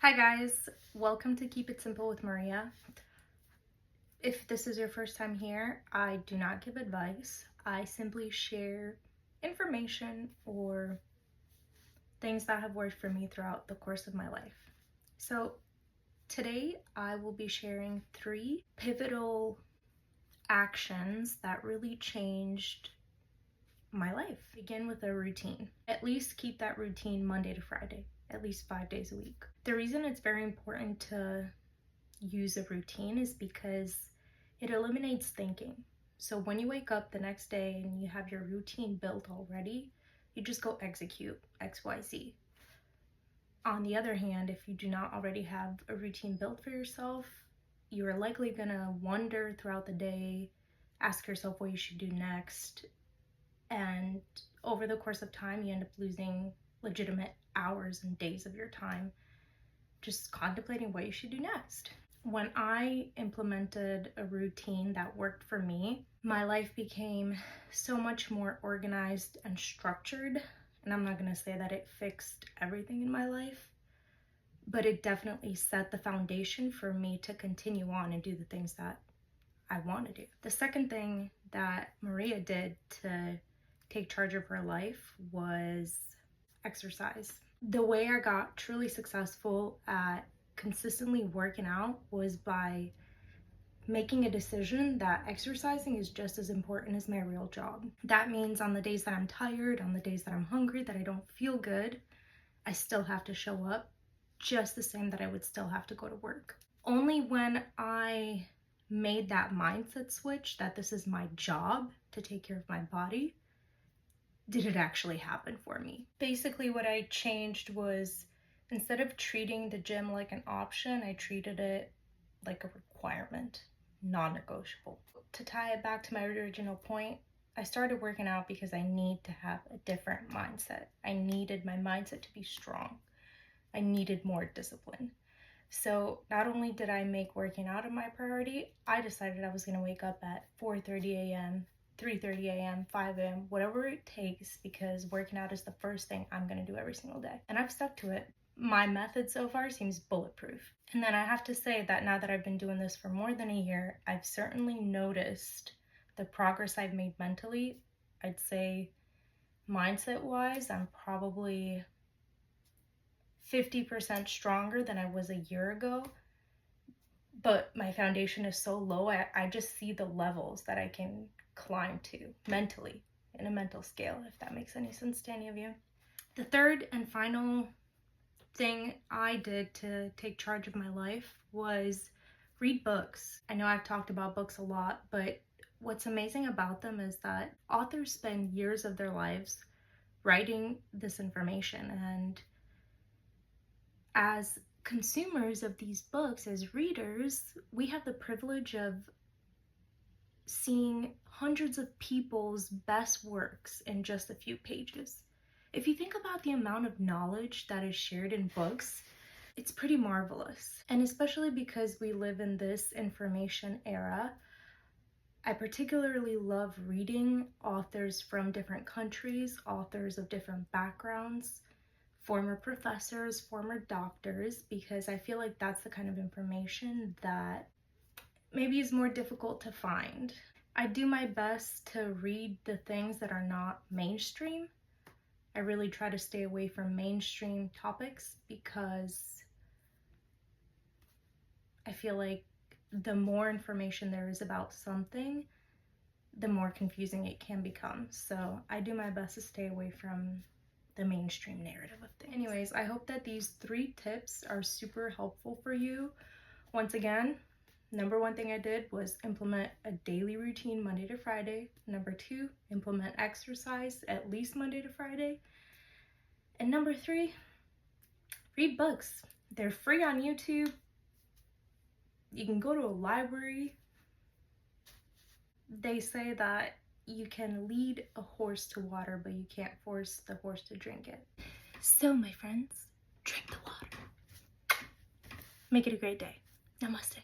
Hi guys, welcome to Keep It Simple with Maria. If this is your first time here, I do not give advice. I simply share information or things that have worked for me throughout the course of my life. So today I will be sharing 3 pivotal actions that really changed my life. Begin with a routine. At least keep that routine Monday to Friday, at least 5 days a week. The reason it's very important to use a routine is because it eliminates thinking. So when you wake up the next day and you have your routine built already, you just go execute XYZ. On the other hand, if you do not already have a routine built for yourself, you are likely gonna wander throughout the day, ask yourself what you should do next, and over the course of time, you end up losing legitimate hours and days of your time just contemplating what you should do next. When I implemented a routine that worked for me, my life became so much more organized and structured. And I'm not gonna say that it fixed everything in my life, but it definitely set the foundation for me to continue on and do the things that I want to do. The second thing that Maria did to take charge of her life was exercise. The way I got truly successful at consistently working out was by making a decision that exercising is just as important as my real job. That means on the days that I'm tired, on the days that I'm hungry, that I don't feel good, I still have to show up just the same that I would still have to go to work. Only when I made that mindset switch that this is my job to take care of my body did it actually happen for me. Basically what I changed was, instead of treating the gym like an option, I treated it like a requirement, non-negotiable. To tie it back to my original point, I started working out because I need to have a different mindset. I needed my mindset to be strong. I needed more discipline. So not only did I make working out my priority, I decided I was going to wake up at 4:30 a.m., 3:30 a.m., 5 a.m., whatever it takes, because working out is the first thing I'm going to do every single day. And I've stuck to it. My method so far seems bulletproof. And then I have to say that now that I've been doing this for more than a year, I've certainly noticed the progress I've made mentally. I'd say mindset-wise, I'm probably 50% stronger than I was a year ago, but my foundation is so low, I just see the levels that I can climb to mentally, in a mental scale, if that makes any sense to any of you. The third and final thing I did to take charge of my life was read books. I know I've talked about books a lot, but what's amazing about them is that authors spend years of their lives writing this information, and as consumers of these books, as readers, we have the privilege of seeing hundreds of people's best works in just a few pages. If you think about the amount of knowledge that is shared in books, it's pretty marvelous. And especially because we live in this information era, I particularly love reading authors from different countries, authors of different backgrounds, former professors, former doctors, because I feel like that's the kind of information that maybe is more difficult to find. I do my best to read the things that are not mainstream. I really try to stay away from mainstream topics because I feel like the more information there is about something, the more confusing it can become. So I do my best to stay away from the mainstream narrative of things. Anyways, I hope that these 3 tips are super helpful for you. Once again, number 1 thing I did was implement a daily routine Monday to Friday. Number 2, implement exercise at least Monday to Friday. And number 3, read books. They're free on YouTube. You can go to a library. They say that you can lead a horse to water, but you can't force the horse to drink it. So, my friends, drink the water. Make it a great day. Namaste.